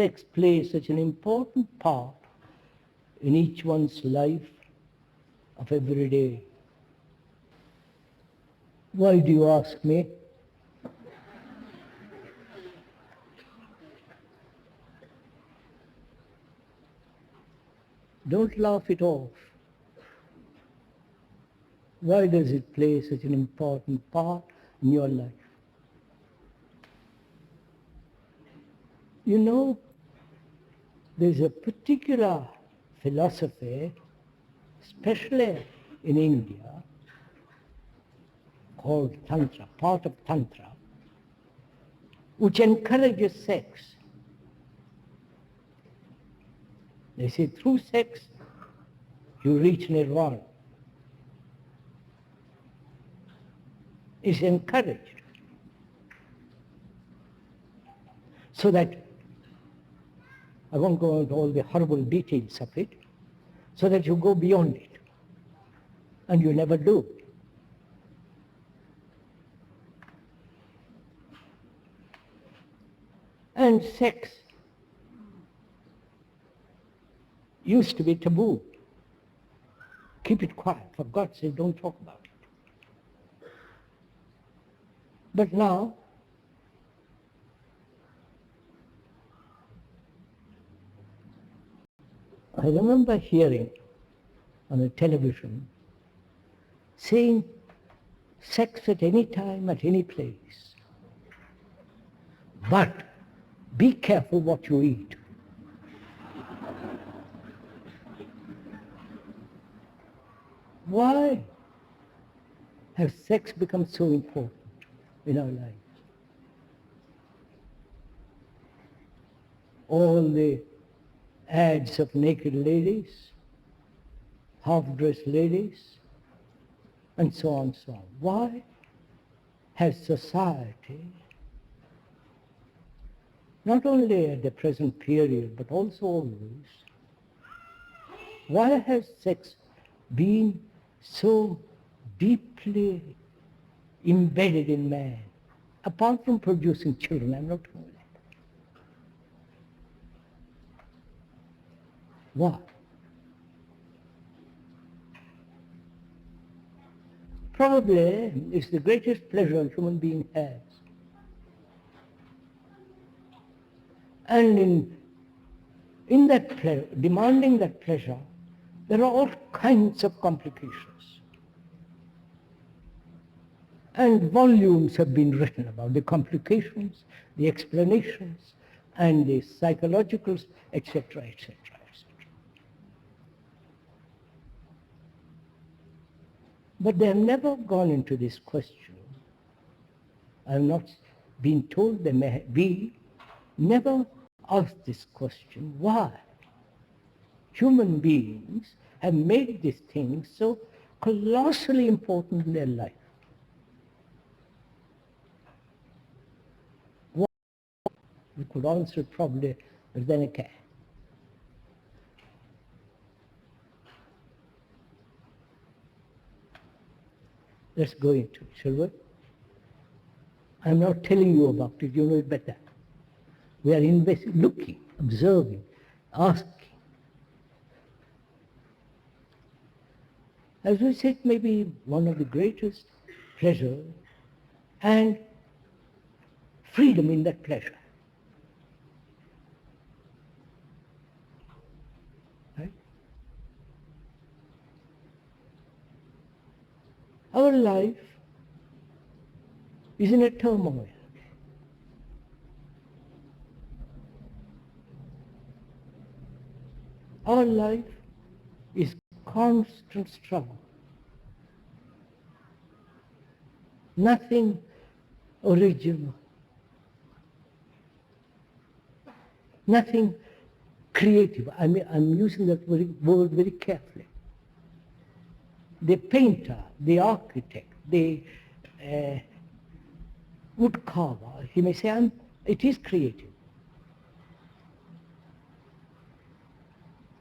sex plays such an important part in each one's life of every day? Why do you ask me? Don't laugh it off. Why does it play such an important part in your life? You know, there's a particular philosophy, especially in India, called Tantra, part of Tantra, which encourages sex. They say through sex you reach nirvana. It's encouraged. So that, I won't go into all the horrible details of it, so that you go beyond it. And you never do. And sex used to be taboo. Keep it quiet. For God's sake, don't talk about it. But now, I remember hearing on the television saying sex at any time, at any place. But be careful what you eat. Why has sex become so important in our lives? All the ads of naked ladies, half-dressed ladies, and so on and so on. Why has society, not only at the present period, but also always, why has sex been so deeply embedded in man? Apart from producing children, I'm not talking about that. Why? Probably it's the greatest pleasure a human being has. And in that pleasure, demanding that pleasure, there are all kinds of complications. And volumes have been written about the complications, the explanations, and the psychologicals, etc., etc., etc. But they have never gone into this question. I have not been told they may be, never asked this question, why human beings have made this thing so colossally important in their life. Why? We could answer it probably, but then I can't. Let's go into it, shall we? I'm not telling you about it, you know it better. We are looking, observing, asking. As we said, maybe one of the greatest pleasures and freedom in that pleasure. Right? Our life is in a turmoil. Our life is constant struggle. Nothing original. Nothing creative. I mean, I'm using that word very carefully. The painter, the architect, the wood carver, he may say, it is creative.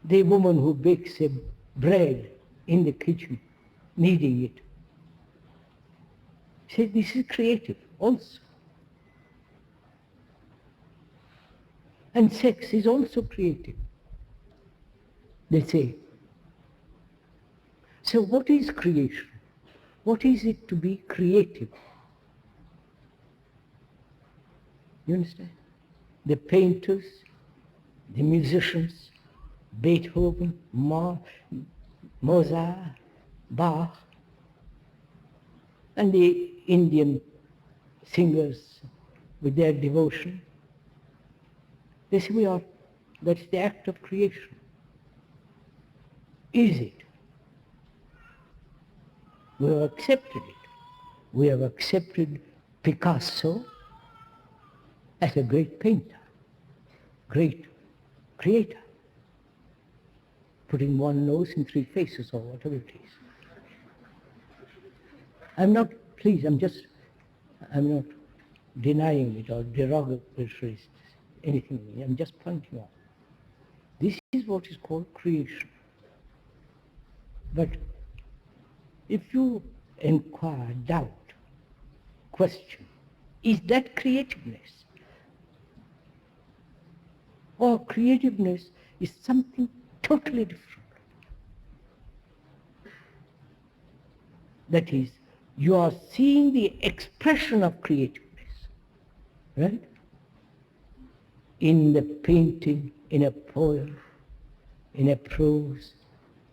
The woman who bakes a bread in the kitchen, kneading it, says this is creative also. And sex is also creative, they say. So what is creation? What is it to be creative? You understand? The painters, the musicians, Beethoven, Mozart, Bach, and the Indian singers with their devotion, they say that's the act of creation. Is it? We have accepted it. We have accepted Picasso as a great painter, great creator, putting one nose in three faces or whatever it is. I'm not denying it or derogatory anything. I'm just pointing out. This is what is called creation. But if you inquire, doubt, question, is that creativeness? Or creativeness is something totally different. That is, you are seeing the expression of creativeness, right? In the painting, in a poem, in a prose,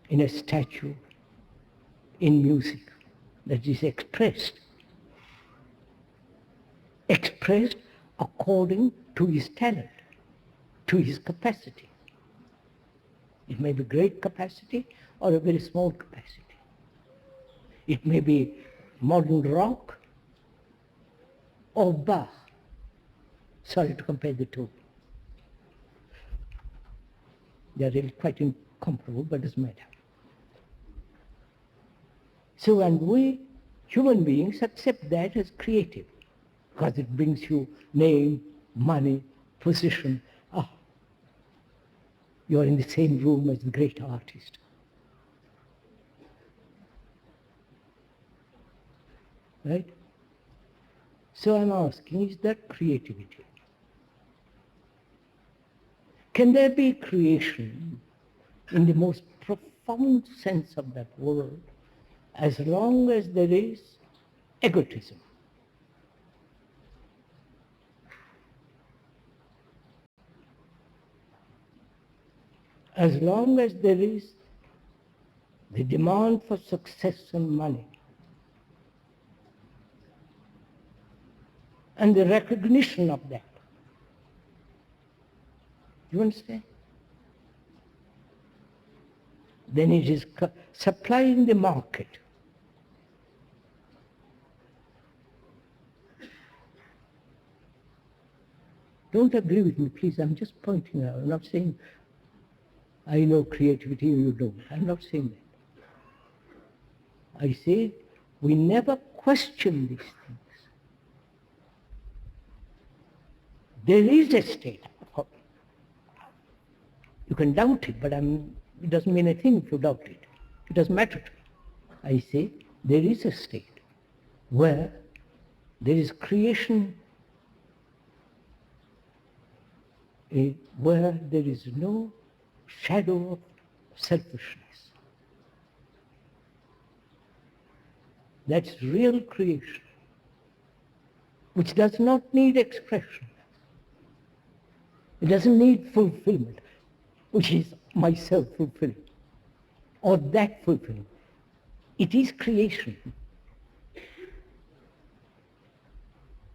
in a statue, in music, that is expressed according to his talent, to his capacity. It may be great capacity or a very small capacity. It may be modern rock or Bach. Sorry to compare the two. They are really quite incomparable, but it doesn't matter. So, and we, human beings, accept that as creative, because it brings you name, money, position. You are in the same room as the great artist. Right? So I'm asking, is that creativity? Can there be creation in the most profound sense of that word as long as there is egotism? As long as there is the demand for success and money, and the recognition of that. You understand? Then it is supplying the market. Don't agree with me, please. I'm just pointing out. I'm not saying I know creativity, you don't. I'm not saying that. I say we never question these things. There is a state. You can doubt it, but it doesn't mean a thing if you doubt it. It doesn't matter to me. I say there is a state where there is creation, where there is no shadow of selfishness. That's real creation, which does not need expression. It doesn't need fulfillment, which is myself fulfilling, or that fulfilling. It is creation.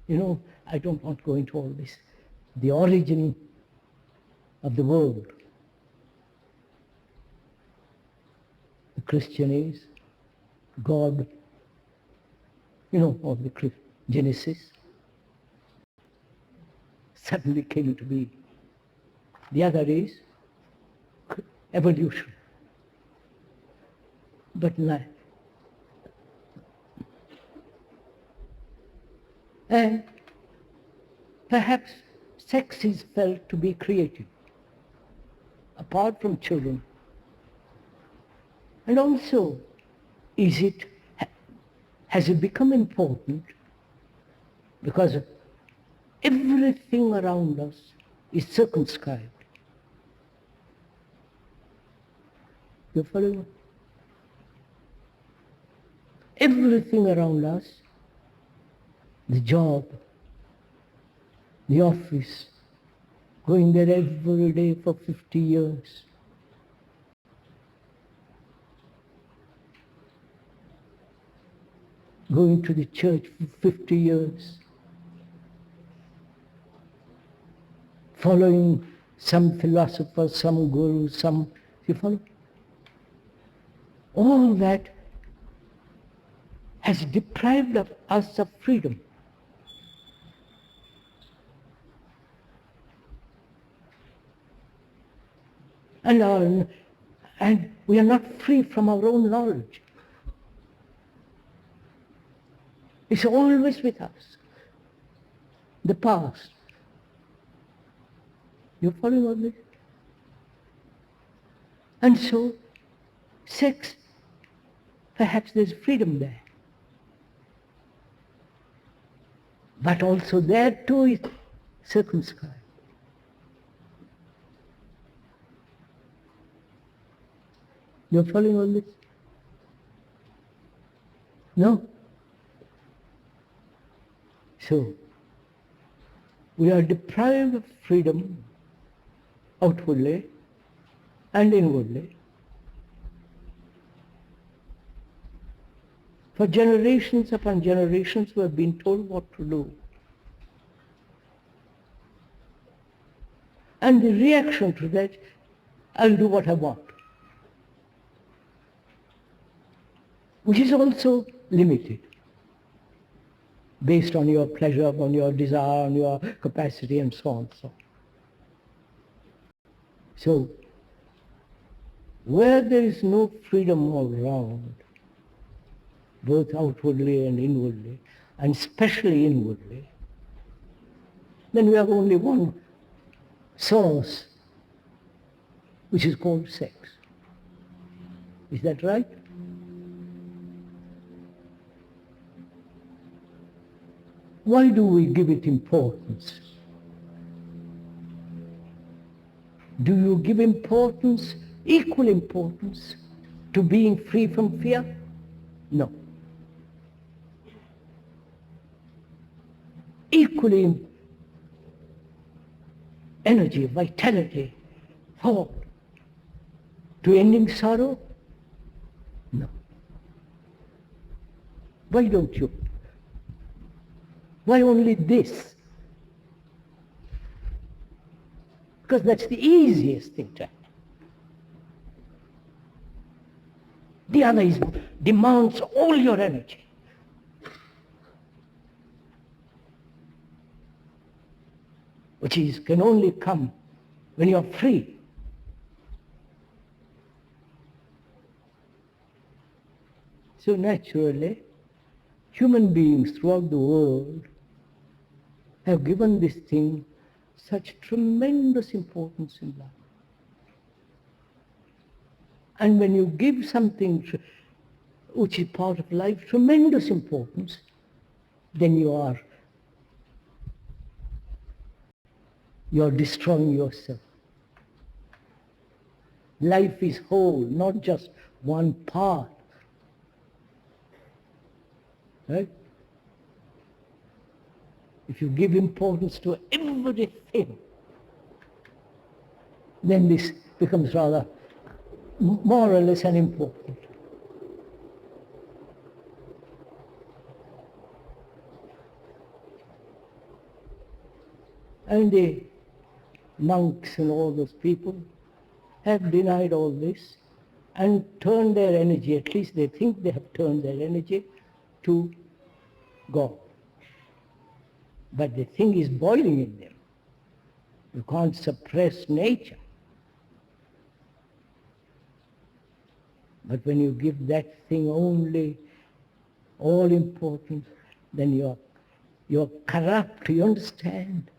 You know, I don't want to go into all this. The origin of the world. The Christian is God, you know, or the Genesis suddenly came to be. The other is evolution. But life. And perhaps sex is felt to be creative, apart from children. And also, has it become important because everything around us is circumscribed. You follow? Everything around us, the job, the office, going there every day for 50 years. Going to the church for 50 years. Following some philosopher, some guru, you follow? All that has deprived us of freedom. And we are not free from our own knowledge. It's always with us. The past. You following all this? And so, sex, perhaps there's freedom there. But also there too is circumscribed. You're following all this? No? So, we are deprived of freedom outwardly and inwardly. For generations upon generations we have been told what to do. And the reaction to that, I'll do what I want. Which is also limited, based on your pleasure, on your desire, on your capacity, and so on. So, where there is no freedom all round, both outwardly and inwardly, and especially inwardly, then we have only one source, which is called sex. Is that right? Why do we give it importance? Do you give importance, equal importance, to being free from fear? No. Equally energy, vitality, thought to ending sorrow? No. Why don't you? Why only this? Because that's the easiest thing to have. The other demands all your energy. Which can only come when you're free. So naturally, human beings throughout the world have given this thing such tremendous importance in life. And when you give something which is part of life tremendous importance, then you're destroying yourself. Life is whole, not just one part. Right? If you give importance to everything, then this becomes rather more or less unimportant. And the monks and all those people have denied all this and turned their energy, at least they think they have turned their energy, to God. But the thing is boiling in them. You can't suppress nature. But when you give that thing only all importance, then you're corrupt, you understand?